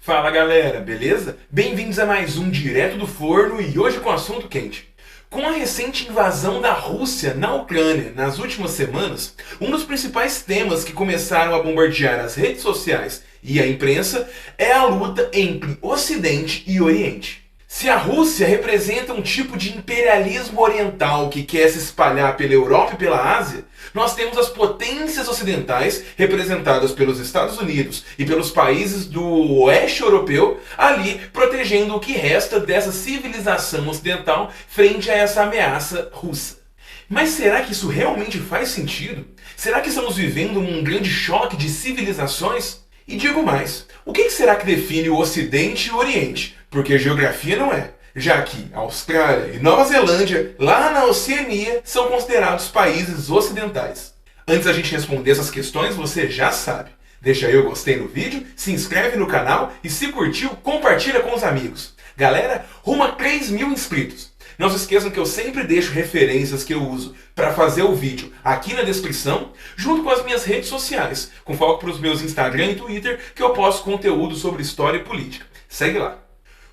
Fala galera, beleza? Bem-vindos a mais um Direto do Forno e hoje com assunto quente. Com a recente invasão da Rússia na Ucrânia nas últimas semanas, um dos principais temas que começaram a bombardear as redes sociais e a imprensa é a luta entre Ocidente e Oriente. Se a Rússia representa um tipo de imperialismo oriental que quer se espalhar pela Europa e pela Ásia, nós temos as potências ocidentais, representadas pelos Estados Unidos e pelos países do oeste europeu, ali protegendo o que resta dessa civilização ocidental frente a essa ameaça russa. Mas será que isso realmente faz sentido? Será que estamos vivendo um grande choque de civilizações? E digo mais, o que será que define o Ocidente e o Oriente? Porque geografia não é, já que Austrália e Nova Zelândia, lá na Oceania, são considerados países ocidentais. Antes da gente responder essas questões, você já sabe. Deixa aí o gostei no vídeo, se inscreve no canal e se curtiu, compartilha com os amigos. Galera, rumo a 3.000 inscritos. Não se esqueçam que eu sempre deixo referências que eu uso para fazer o vídeo aqui na descrição, junto com as minhas redes sociais, com foco para os meus Instagram e Twitter, que eu posto conteúdo sobre história e política. Segue lá.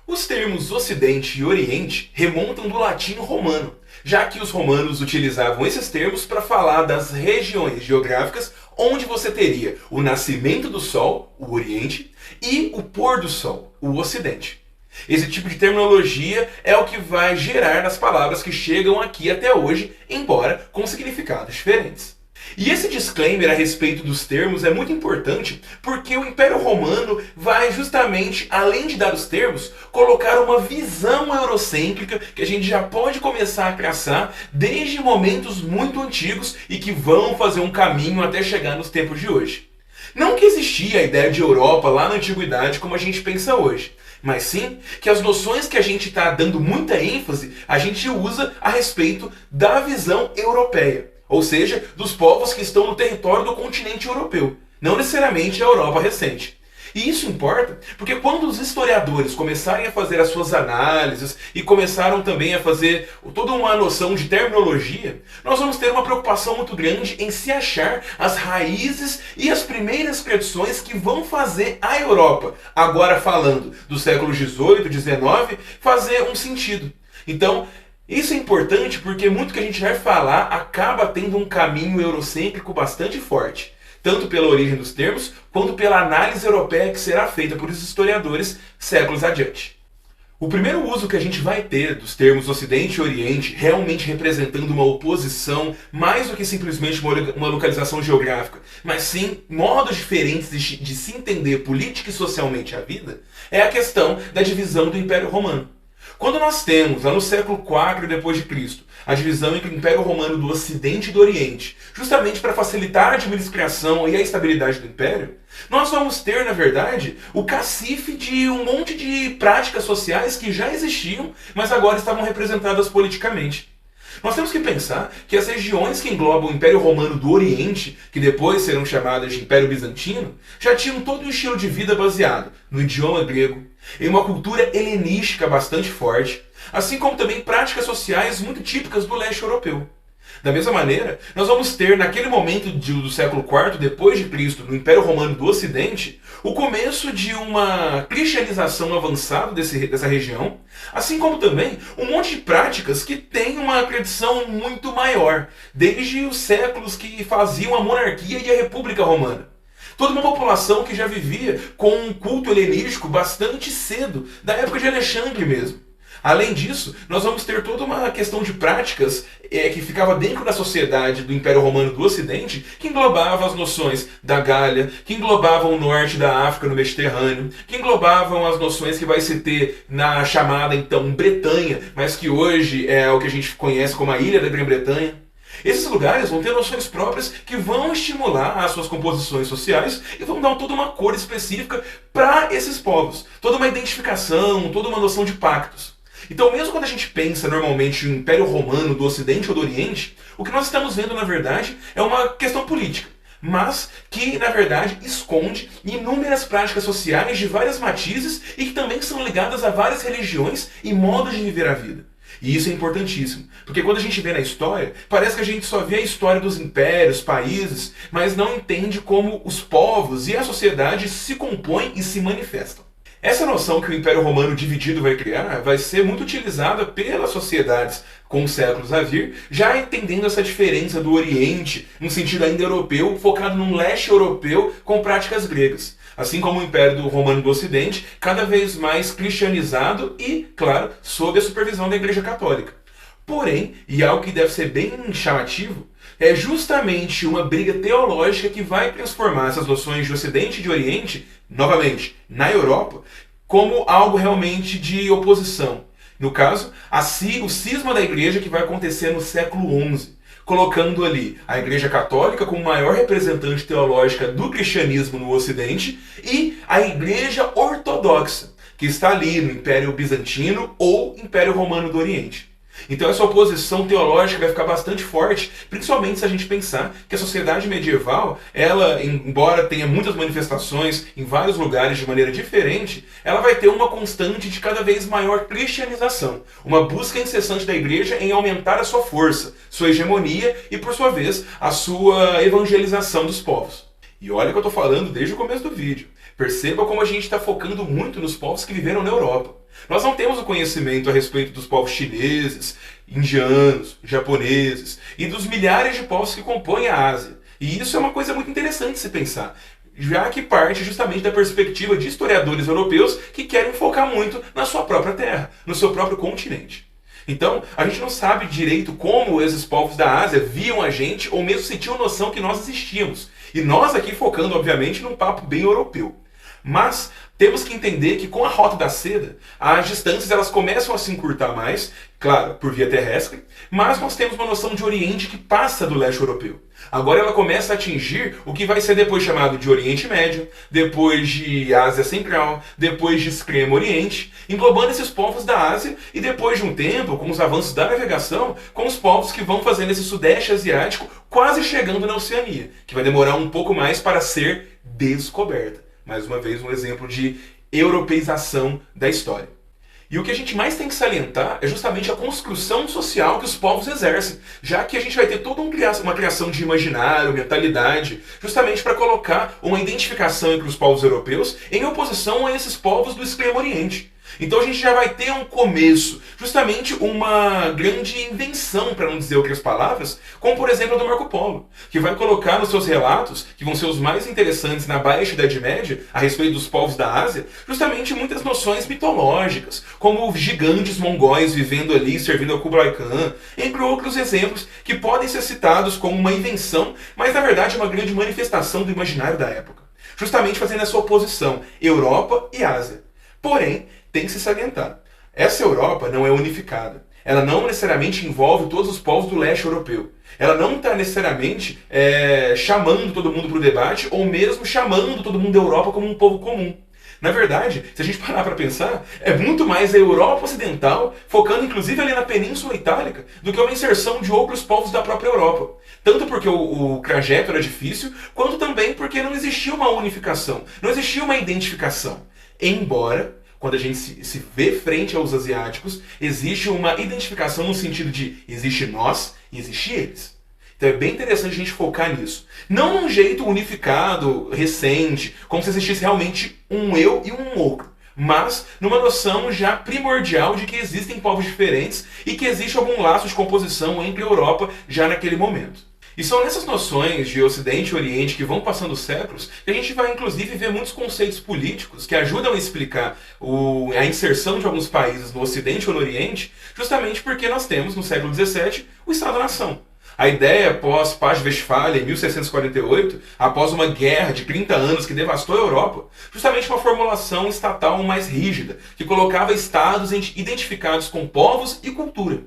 Os termos Ocidente e Oriente remontam do latim romano, já que os romanos utilizavam esses termos para falar das regiões geográficas onde você teria o nascimento do Sol, o Oriente, e o pôr do Sol, o Ocidente. Esse tipo de terminologia é o que vai gerar as palavras que chegam aqui até hoje, embora com significados diferentes. E esse disclaimer a respeito dos termos é muito importante porque o Império Romano vai justamente, além de dar os termos, colocar uma visão eurocêntrica que a gente já pode começar a traçar desde momentos muito antigos e que vão fazer um caminho até chegar nos tempos de hoje. Não que existia a ideia de Europa lá na Antiguidade como a gente pensa hoje, mas sim que as noções que a gente está dando muita ênfase, a gente usa a respeito da visão europeia. Ou seja, dos povos que estão no território do continente europeu, não necessariamente a Europa recente. E isso importa porque quando os historiadores começarem a fazer as suas análises e começaram também a fazer toda uma noção de terminologia, nós vamos ter uma preocupação muito grande em se achar as raízes e as primeiras tradições que vão fazer a Europa, agora falando do século XVIII, XIX, fazer um sentido. Então, isso é importante porque muito que a gente vai falar acaba tendo um caminho eurocêntrico bastante forte, tanto pela origem dos termos, quanto pela análise europeia que será feita por esses historiadores séculos adiante. O primeiro uso que a gente vai ter dos termos Ocidente e Oriente, realmente representando uma oposição, mais do que simplesmente uma localização geográfica, mas sim modos diferentes de se entender política e socialmente a vida, é a questão da divisão do Império Romano. Quando nós temos, lá no século IV depois de Cristo, a divisão entre o Império Romano do Ocidente e do Oriente, justamente para facilitar a administração e a estabilidade do Império, nós vamos ter, na verdade, o cacife de um monte de práticas sociais que já existiam, mas agora estavam representadas politicamente. Nós temos que pensar que as regiões que englobam o Império Romano do Oriente, que depois serão chamadas de Império Bizantino, já tinham todo um estilo de vida baseado no idioma grego, em uma cultura helenística bastante forte, assim como também práticas sociais muito típicas do leste europeu. Da mesma maneira, nós vamos ter naquele momento do século IV depois de Cristo, no Império Romano do Ocidente, o começo de uma cristianização avançada dessa região, assim como também um monte de práticas que têm uma tradição muito maior, desde os séculos que faziam a monarquia e a República Romana. Toda uma população que já vivia com um culto helenístico bastante cedo, da época de Alexandre mesmo. Além disso, nós vamos ter toda uma questão de práticas que ficava dentro da sociedade do Império Romano do Ocidente, que englobava as noções da Gália, que englobavam o norte da África no Mediterrâneo, que englobavam as noções que vai se ter na chamada então Bretanha, mas que hoje é o que a gente conhece como a Ilha da Grã-Bretanha. Esses lugares vão ter noções próprias que vão estimular as suas composições sociais e vão dar toda uma cor específica para esses povos, toda uma identificação, toda uma noção de pactos. Então, mesmo quando a gente pensa normalmente no Império Romano do Ocidente ou do Oriente, o que nós estamos vendo, na verdade, é uma questão política, mas que, na verdade, esconde inúmeras práticas sociais de várias matizes e que também são ligadas a várias religiões e modos de viver a vida. E isso é importantíssimo, porque quando a gente vê na história, parece que a gente só vê a história dos impérios, países, mas não entende como os povos e a sociedade se compõem e se manifestam. Essa noção que o Império Romano dividido vai criar vai ser muito utilizada pelas sociedades com os séculos a vir, já entendendo essa diferença do Oriente, no sentido ainda europeu, focado num leste europeu com práticas gregas. Assim como o Império Romano do Ocidente, cada vez mais cristianizado e, claro, sob a supervisão da Igreja Católica. Porém, e algo que deve ser bem chamativo, é justamente uma briga teológica que vai transformar essas noções de Ocidente e de Oriente, novamente, na Europa, como algo realmente de oposição. No caso, o cisma da Igreja que vai acontecer no século XI, colocando ali a Igreja Católica como maior representante teológica do cristianismo no Ocidente e a Igreja Ortodoxa, que está ali no Império Bizantino ou Império Romano do Oriente. Então essa oposição teológica vai ficar bastante forte, principalmente se a gente pensar que a sociedade medieval, ela, embora tenha muitas manifestações em vários lugares de maneira diferente, ela vai ter uma constante de cada vez maior cristianização, uma busca incessante da igreja em aumentar a sua força, sua hegemonia e, por sua vez, a sua evangelização dos povos. E olha que eu estou falando desde o começo do vídeo. Perceba como a gente está focando muito nos povos que viveram na Europa. Nós não temos o conhecimento a respeito dos povos chineses, indianos, japoneses e dos milhares de povos que compõem a Ásia. E isso é uma coisa muito interessante de se pensar, já que parte justamente da perspectiva de historiadores europeus que querem focar muito na sua própria terra, no seu próprio continente. Então, a gente não sabe direito como esses povos da Ásia viam a gente ou mesmo se tinham noção que nós existíamos. E nós aqui focando, obviamente, num papo bem europeu. Mas temos que entender que com a Rota da Seda, as distâncias elas começam a se encurtar mais, claro, por via terrestre, mas nós temos uma noção de Oriente que passa do leste europeu. Agora ela começa a atingir o que vai ser depois chamado de Oriente Médio, depois de Ásia Central, depois de Extremo Oriente, englobando esses povos da Ásia e depois de um tempo, com os avanços da navegação, com os povos que vão fazendo esse Sudeste Asiático quase chegando na Oceania, que vai demorar um pouco mais para ser descoberta. Mais uma vez, um exemplo de europeização da história. E o que a gente mais tem que salientar é justamente a construção social que os povos exercem, já que a gente vai ter toda uma criação de imaginário, mentalidade, justamente para colocar uma identificação entre os povos europeus em oposição a esses povos do Extremo Oriente. Então a gente já vai ter um começo, justamente uma grande invenção, para não dizer outras palavras, como por exemplo a do Marco Polo, que vai colocar nos seus relatos, que vão ser os mais interessantes na Baixa Idade Média, a respeito dos povos da Ásia, justamente muitas noções mitológicas, como gigantes mongóis vivendo ali, servindo a Kublai Khan, entre outros exemplos que podem ser citados como uma invenção, mas na verdade é uma grande manifestação do imaginário da época, justamente fazendo essa oposição Europa e Ásia. Porém, tem que se salientar. Essa Europa não é unificada. Ela não necessariamente envolve todos os povos do leste europeu. Ela não está necessariamente chamando todo mundo para o debate ou mesmo chamando todo mundo da Europa como um povo comum. Na verdade, se a gente parar para pensar, é muito mais a Europa Ocidental, focando inclusive ali na Península Itálica, do que uma inserção de outros povos da própria Europa. Tanto porque o trajeto era difícil, quanto também porque não existia uma unificação, não existia uma identificação. Embora, quando a gente se vê frente aos asiáticos, existe uma identificação no sentido de existe nós e existe eles. Então é bem interessante a gente focar nisso. Não num jeito unificado, recente, como se existisse realmente um eu e um outro, mas numa noção já primordial de que existem povos diferentes e que existe algum laço de composição entre a Europa já naquele momento. E são nessas noções de Ocidente e Oriente que vão passando os séculos que a gente vai inclusive ver muitos conceitos políticos que ajudam a explicar a inserção de alguns países no Ocidente ou no Oriente, justamente porque nós temos no século XVII o Estado-nação. A ideia após Paz de Westfália, em 1648, após uma guerra de 30 anos que devastou a Europa, justamente uma formulação estatal mais rígida, que colocava estados identificados com povos e cultura.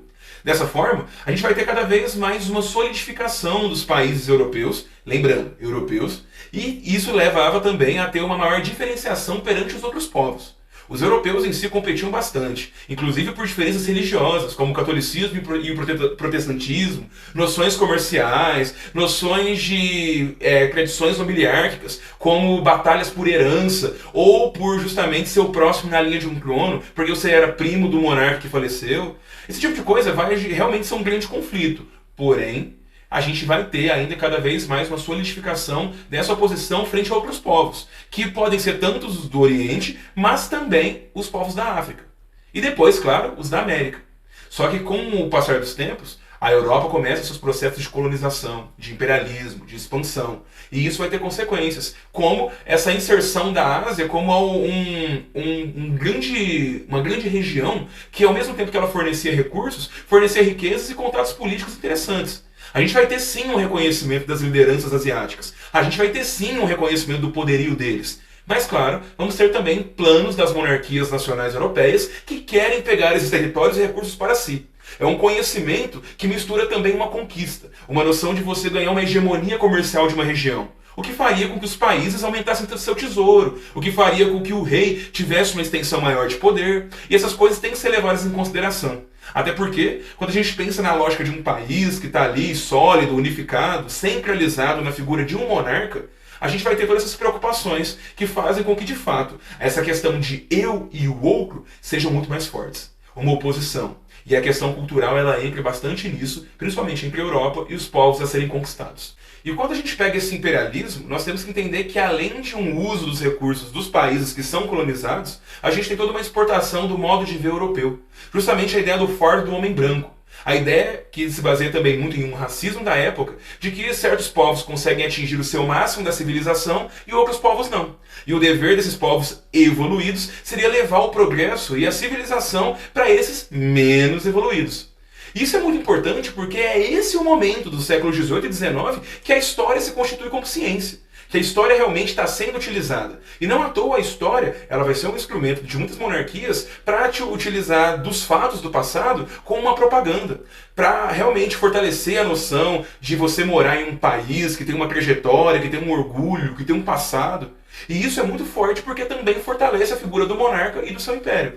Dessa forma, a gente vai ter cada vez mais uma solidificação dos países europeus, lembrando, europeus, e isso levava também a ter uma maior diferenciação perante os outros povos. Os europeus em si competiam bastante, inclusive por diferenças religiosas, como o catolicismo e o protestantismo, noções comerciais, noções de tradições nobiliárquicas, como batalhas por herança, ou por justamente ser o próximo na linha de um trono, porque você era primo do monarca que faleceu. Esse tipo de coisa vai realmente ser um grande conflito. Porém, a gente vai ter ainda cada vez mais uma solidificação dessa oposição frente a outros povos, que podem ser tanto os do Oriente, mas também os povos da África. E depois, claro, os da América. Só que com o passar dos tempos, a Europa começa seus processos de colonização, de imperialismo, de expansão. E isso vai ter consequências, como essa inserção da Ásia como uma grande região que, ao mesmo tempo que ela fornecia recursos, fornecia riquezas e contatos políticos interessantes. A gente vai ter sim um reconhecimento das lideranças asiáticas. A gente vai ter sim um reconhecimento do poderio deles. Mas, claro, vamos ter também planos das monarquias nacionais europeias que querem pegar esses territórios e recursos para si. É um conhecimento que mistura também uma conquista, uma noção de você ganhar uma hegemonia comercial de uma região. O que faria com que os países aumentassem seu tesouro, o que faria com que o rei tivesse uma extensão maior de poder, e essas coisas têm que ser levadas em consideração. Até porque, quando a gente pensa na lógica de um país que está ali sólido, unificado, centralizado na figura de um monarca, a gente vai ter todas essas preocupações que fazem com que, de fato, essa questão de eu e o outro sejam muito mais fortes. Uma oposição. E a questão cultural ela entra bastante nisso, principalmente entre a Europa e os povos a serem conquistados. E quando a gente pega esse imperialismo, nós temos que entender que além de um uso dos recursos dos países que são colonizados, a gente tem toda uma exportação do modo de ver europeu. Justamente a ideia do fardo do homem branco. A ideia, que se baseia também muito em um racismo da época, de que certos povos conseguem atingir o seu máximo da civilização e outros povos não. E o dever desses povos evoluídos seria levar o progresso e a civilização para esses menos evoluídos. Isso é muito importante porque é esse o momento do século XVIII e XIX que a história se constitui como ciência. Que a história realmente está sendo utilizada. E não à toa a história ela vai ser um instrumento de muitas monarquias para te utilizar dos fatos do passado como uma propaganda. Para realmente fortalecer a noção de você morar em um país que tem uma trajetória, que tem um orgulho, que tem um passado. E isso é muito forte porque também fortalece a figura do monarca e do seu império.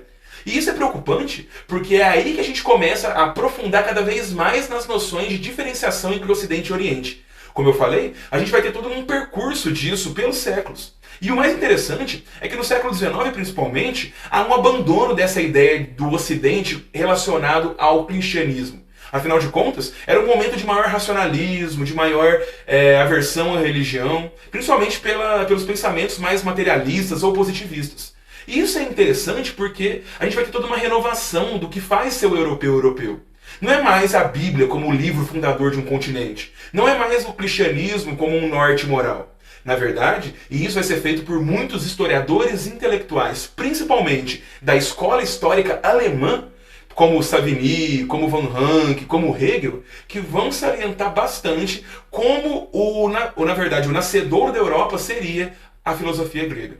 E isso é preocupante porque é aí que a gente começa a aprofundar cada vez mais nas noções de diferenciação entre Ocidente e Oriente. Como eu falei, a gente vai ter todo um percurso disso pelos séculos. E o mais interessante é que no século XIX, principalmente, há um abandono dessa ideia do Ocidente relacionado ao cristianismo. Afinal de contas, era um momento de maior racionalismo, de maior aversão à religião, principalmente pelos pensamentos mais materialistas ou positivistas. E isso é interessante porque a gente vai ter toda uma renovação do que faz ser o europeu. Não é mais a Bíblia como o livro fundador de um continente. Não é mais o cristianismo como um norte moral. Na verdade, e isso vai ser feito por muitos historiadores intelectuais, principalmente da escola histórica alemã, como Savigny, como Von Ranke, como Hegel, que vão salientar bastante como na verdade, o nascedor da Europa seria a filosofia grega.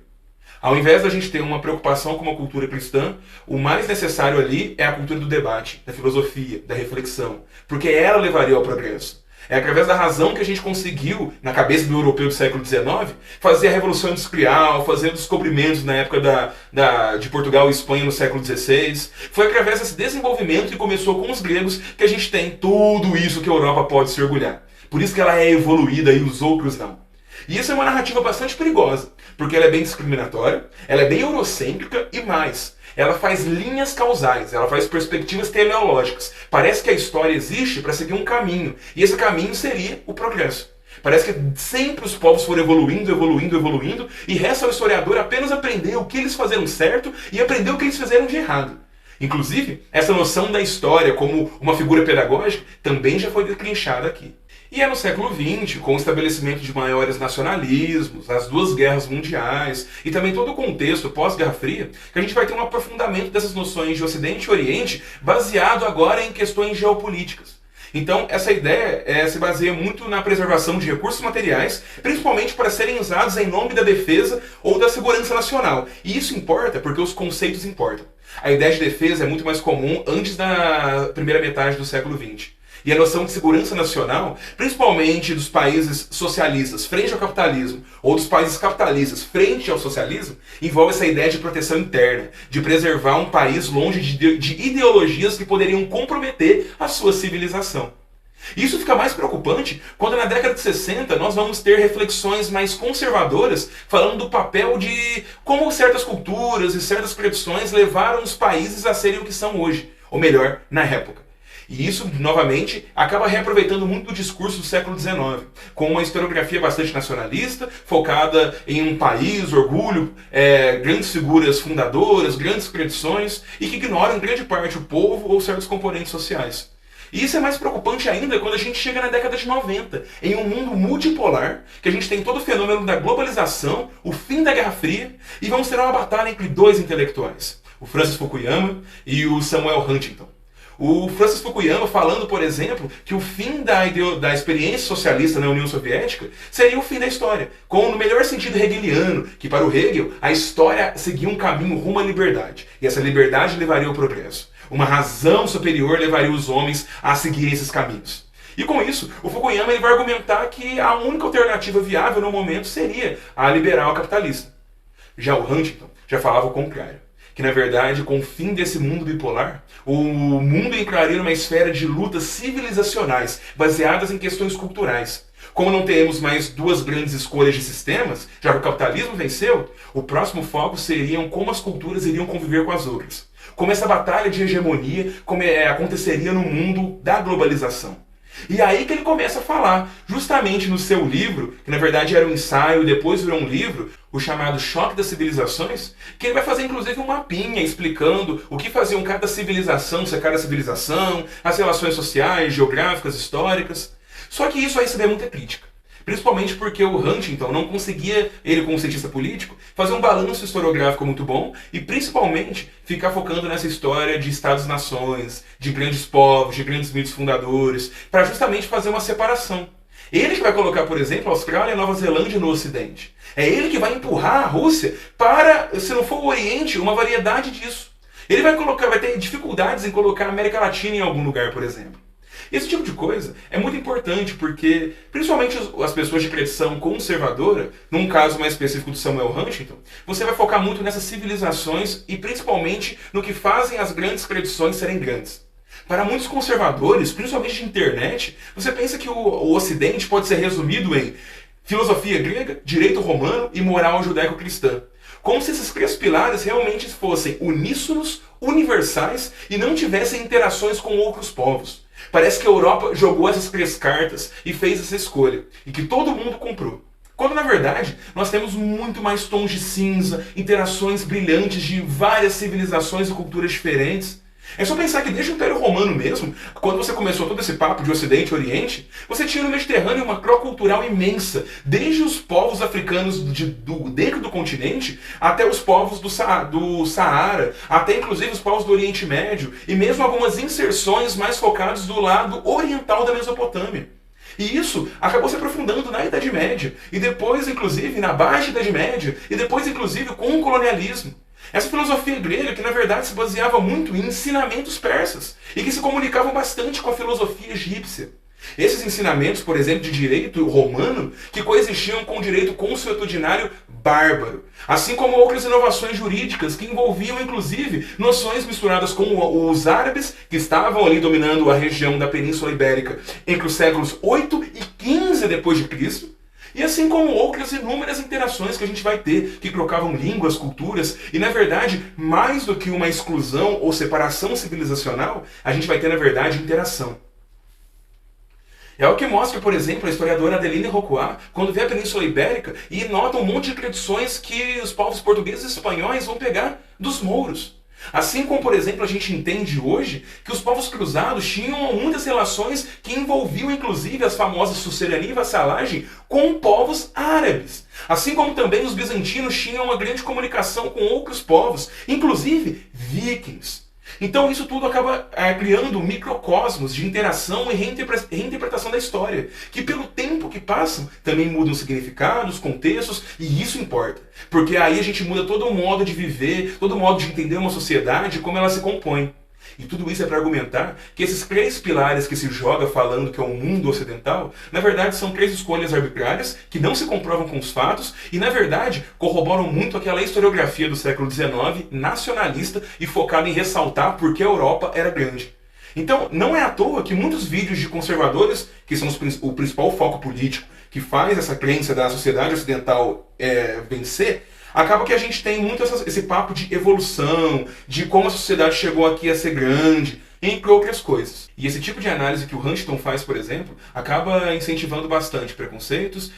Ao invés da gente ter uma preocupação com uma cultura cristã, o mais necessário ali é a cultura do debate, da filosofia, da reflexão, porque ela levaria ao progresso. É através da razão que a gente conseguiu, na cabeça do europeu do século XIX, fazer a Revolução Industrial, fazer os descobrimentos na época de Portugal e Espanha no século XVI. Foi através desse desenvolvimento que começou com os gregos que a gente tem tudo isso que a Europa pode se orgulhar. Por isso que ela é evoluída e os outros não. E isso é uma narrativa bastante perigosa, porque ela é bem discriminatória, ela é bem eurocêntrica e mais. Ela faz linhas causais, ela faz perspectivas teleológicas. Parece que a história existe para seguir um caminho, e esse caminho seria o progresso. Parece que sempre os povos foram evoluindo, e resta ao historiador apenas aprender o que eles fizeram certo e aprender o que eles fizeram de errado. Inclusive, essa noção da história como uma figura pedagógica também já foi declinchada aqui. E é no século XX, com o estabelecimento de maiores nacionalismos, as duas guerras mundiais e também todo o contexto pós-Guerra Fria, que a gente vai ter um aprofundamento dessas noções de Ocidente e Oriente baseado agora em questões geopolíticas. Então, essa ideia se baseia muito na preservação de recursos materiais, principalmente para serem usados em nome da defesa ou da segurança nacional. E isso importa porque os conceitos importam. A ideia de defesa é muito mais comum antes da primeira metade do século XX. E a noção de segurança nacional, principalmente dos países socialistas frente ao capitalismo, ou dos países capitalistas frente ao socialismo, envolve essa ideia de proteção interna, de preservar um país longe de ideologias que poderiam comprometer a sua civilização. Isso fica mais preocupante quando na década de 60 nós vamos ter reflexões mais conservadoras falando do papel de como certas culturas e certas tradições levaram os países a serem o que são hoje, ou melhor, na época. E isso, novamente, acaba reaproveitando muito do discurso do século XIX, com uma historiografia bastante nacionalista, focada em um país, orgulho, grandes figuras fundadoras, grandes tradições, e que ignoram em grande parte o povo ou certos componentes sociais. E isso é mais preocupante ainda quando a gente chega na década de 90, em um mundo multipolar, que a gente tem todo o fenômeno da globalização, o fim da Guerra Fria, e vamos ter uma batalha entre dois intelectuais, o Francis Fukuyama e o Samuel Huntington. O Francis Fukuyama falando, por exemplo, que o fim da experiência socialista na União Soviética seria o fim da história, com no melhor sentido hegeliano, que para o Hegel a história seguia um caminho rumo à liberdade, e essa liberdade levaria ao progresso. Uma razão superior levaria os homens a seguir esses caminhos. E com isso, o Fukuyama ele vai argumentar que a única alternativa viável no momento seria a liberal capitalista. Já o Huntington já falava o contrário, que na verdade, com o fim desse mundo bipolar, o mundo entraria numa esfera de lutas civilizacionais baseadas em questões culturais. Como não teremos mais duas grandes escolhas de sistemas, já que o capitalismo venceu, o próximo foco seria como as culturas iriam conviver com as outras. Como essa batalha de hegemonia aconteceria no mundo da globalização. E aí que ele começa a falar, justamente no seu livro, que na verdade era um ensaio e depois virou um livro, o chamado Choque das Civilizações, que ele vai fazer inclusive um mapinha explicando o que faziam cada civilização ser cada civilização, as relações sociais, geográficas, históricas. Só que isso vai receber muita crítica. Principalmente porque o Huntington não conseguia, ele como cientista político, fazer um balanço historiográfico muito bom e principalmente ficar focando nessa história de estados-nações, de grandes povos, de grandes mitos fundadores, para justamente fazer uma separação. Ele que vai colocar, por exemplo, a Austrália e a Nova Zelândia no Ocidente. É ele que vai empurrar a Rússia para, se não for o Oriente, uma variedade disso. Ele vai ter dificuldades em colocar a América Latina em algum lugar, por exemplo. Esse tipo de coisa é muito importante porque, principalmente as pessoas de tradição conservadora, num caso mais específico do Samuel Huntington, você vai focar muito nessas civilizações e principalmente no que fazem as grandes tradições serem grandes. Para muitos conservadores, principalmente de internet, você pensa que o Ocidente pode ser resumido em filosofia grega, direito romano e moral judaico-cristã. Como se esses três pilares realmente fossem uníssonos, universais e não tivessem interações com outros povos. Parece que a Europa jogou essas três cartas e fez essa escolha, e que todo mundo comprou. Quando na verdade nós temos muito mais tons de cinza, interações brilhantes de várias civilizações e culturas diferentes. É só pensar que desde o Império Romano mesmo, quando você começou todo esse papo de Ocidente e Oriente, você tinha no Mediterrâneo uma troca cultural imensa, desde os povos africanos dentro do continente, até os povos do Saara, até inclusive os povos do Oriente Médio, e mesmo algumas inserções mais focadas do lado oriental da Mesopotâmia. E isso acabou se aprofundando na Idade Média, e depois inclusive na Baixa Idade Média, e depois inclusive com o colonialismo. Essa filosofia grega que na verdade se baseava muito em ensinamentos persas e que se comunicavam bastante com a filosofia egípcia. Esses ensinamentos, por exemplo, de direito romano, que coexistiam com o direito consuetudinário bárbaro, assim como outras inovações jurídicas que envolviam inclusive noções misturadas com os árabes que estavam ali dominando a região da Península Ibérica entre os séculos 8 e 15 depois de Cristo. E assim como outras inúmeras interações que a gente vai ter, que trocavam línguas, culturas, e na verdade, mais do que uma exclusão ou separação civilizacional, a gente vai ter na verdade interação. É o que mostra, por exemplo, a historiadora Adeline Roccoat, quando vê a Península Ibérica e nota um monte de tradições que os povos portugueses e espanhóis vão pegar dos mouros. Assim como, por exemplo, a gente entende hoje que os povos cruzados tinham muitas relações que envolviam inclusive as famosas sucerania e vassalagem com povos árabes. Assim como também os bizantinos tinham uma grande comunicação com outros povos, inclusive vikings. Então isso tudo acaba criando microcosmos de interação e reinterpretação da história, que pelo tempo que passam também mudam significados, contextos, e isso importa. Porque aí a gente muda todo o modo de viver, todo o modo de entender uma sociedade, como ela se compõe. E tudo isso é para argumentar que esses três pilares que se joga falando que é o mundo ocidental, na verdade são três escolhas arbitrárias que não se comprovam com os fatos e, na verdade, corroboram muito aquela historiografia do século XIX, nacionalista e focada em ressaltar porque a Europa era grande. Então, não é à toa que muitos vídeos de conservadores, que são o principal foco político, que faz essa crença da sociedade ocidental vencer, acaba que a gente tem muito esse papo de evolução, de como a sociedade chegou aqui a ser grande. entre outras coisas. E esse tipo de análise que o Huntington faz, por exemplo, acaba incentivando bastante preconceitos,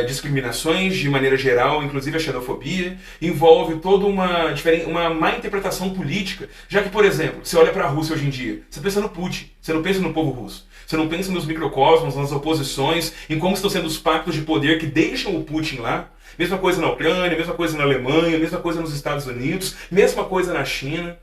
discriminações de maneira geral, inclusive a xenofobia, envolve toda uma má interpretação política, já que, por exemplo, você olha para a Rússia hoje em dia, você pensa no Putin, você não pensa no povo russo. Você não pensa nos microcosmos, nas oposições, em como estão sendo os pactos de poder que deixam o Putin lá. Mesma coisa na Ucrânia, mesma coisa na Alemanha, mesma coisa nos Estados Unidos, mesma coisa na China.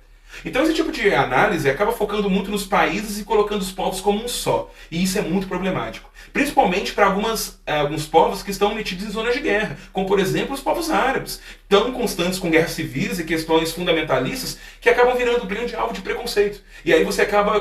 Então esse tipo de análise acaba focando muito nos países e colocando os povos como um só. E isso é muito problemático. Principalmente para alguns povos que estão metidos em zonas de guerra, como por exemplo os povos árabes, tão constantes com guerras civis e questões fundamentalistas que acabam virando grande alvo de preconceito. E aí você acaba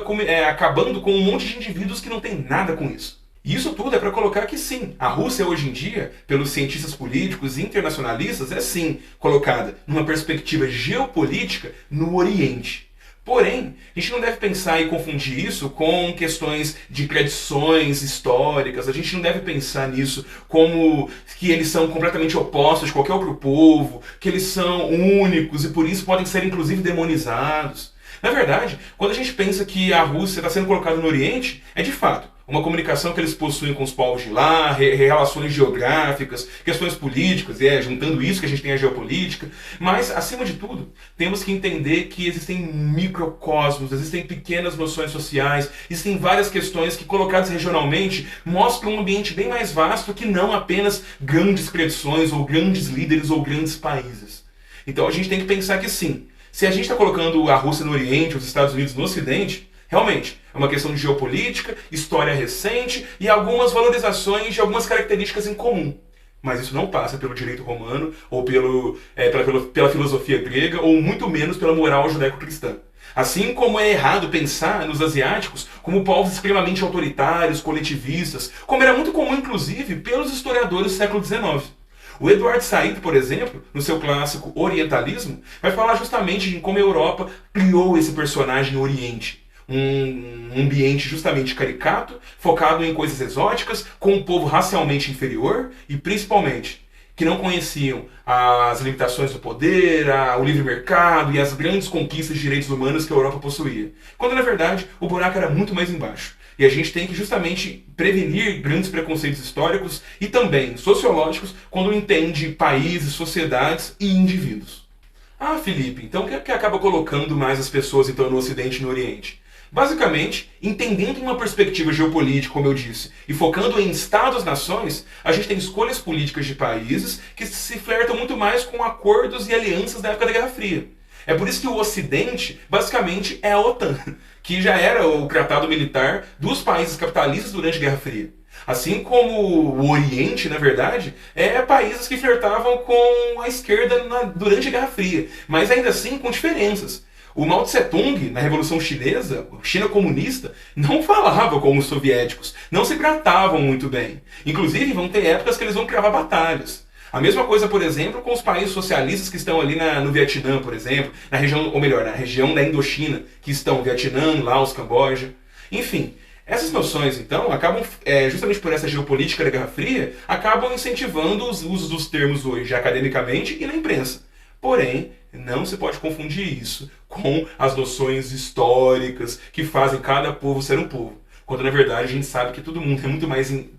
acabando com um monte de indivíduos que não tem nada com isso. E isso tudo é para colocar que sim, a Rússia hoje em dia, pelos cientistas políticos e internacionalistas, é sim colocada numa perspectiva geopolítica no Oriente. Porém, a gente não deve pensar e confundir isso com questões de tradições históricas, a gente não deve pensar nisso como que eles são completamente opostos de qualquer outro povo, que eles são únicos e por isso podem ser inclusive demonizados. Na verdade, quando a gente pensa que a Rússia está sendo colocada no Oriente, é de fato uma comunicação que eles possuem com os povos de lá, relações geográficas, questões políticas, juntando isso que a gente tem a geopolítica. Mas, acima de tudo, temos que entender que existem microcosmos, existem pequenas noções sociais, existem várias questões que, colocadas regionalmente, mostram um ambiente bem mais vasto que não apenas grandes tradições, ou grandes líderes, ou grandes países. Então a gente tem que pensar que sim, se a gente está colocando a Rússia no Oriente, os Estados Unidos no Ocidente, realmente é uma questão de geopolítica, história recente e algumas valorizações de algumas características em comum. Mas isso não passa pelo direito romano, ou pela filosofia grega, ou muito menos pela moral judaico-cristã. Assim como é errado pensar nos asiáticos como povos extremamente autoritários, coletivistas, como era muito comum, inclusive, pelos historiadores do século XIX. O Edward Said, por exemplo, no seu clássico Orientalismo, vai falar justamente de como a Europa criou esse personagem Oriente. Um ambiente justamente caricato, focado em coisas exóticas, com um povo racialmente inferior e, principalmente, que não conheciam as limitações do poder, o livre mercado e as grandes conquistas de direitos humanos que a Europa possuía. Quando, na verdade, o buraco era muito mais embaixo. E a gente tem que justamente prevenir grandes preconceitos históricos e também sociológicos quando entende países, sociedades e indivíduos. Ah, Felipe, então o que acaba colocando mais as pessoas então, no Ocidente e no Oriente? Basicamente, entendendo uma perspectiva geopolítica, como eu disse, e focando em estados-nações, a gente tem escolhas políticas de países que se flertam muito mais com acordos e alianças da época da Guerra Fria. É por isso que o Ocidente, basicamente, é a OTAN, que já era o tratado militar dos países capitalistas durante a Guerra Fria. Assim como o Oriente, na verdade, é países que flertavam com a esquerda durante a Guerra Fria, mas ainda assim com diferenças. O Mao Tse-tung, na Revolução Chinesa, China comunista, não falava como os soviéticos, não se tratavam muito bem. Inclusive, vão ter épocas que eles vão cravar batalhas. A mesma coisa, por exemplo, com os países socialistas que estão ali no Vietnã, por exemplo, na região da Indochina, que estão Vietnã, Laos, Camboja. Enfim, essas noções, então, acabam, justamente por essa geopolítica da Guerra Fria, acabam incentivando os usos dos termos hoje academicamente e na imprensa. Porém, não se pode confundir isso com as noções históricas que fazem cada povo ser um povo. Quando na verdade a gente sabe que todo mundo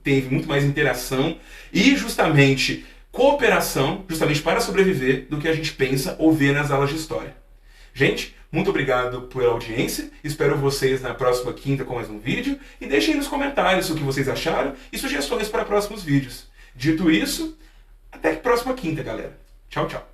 teve muito mais interação e justamente cooperação, justamente para sobreviver, do que a gente pensa ou vê nas aulas de história. Gente, muito obrigado pela audiência, espero vocês na próxima quinta com mais um vídeo e deixem aí nos comentários o que vocês acharam e sugestões para próximos vídeos. Dito isso, até a próxima quinta, galera. Tchau, tchau.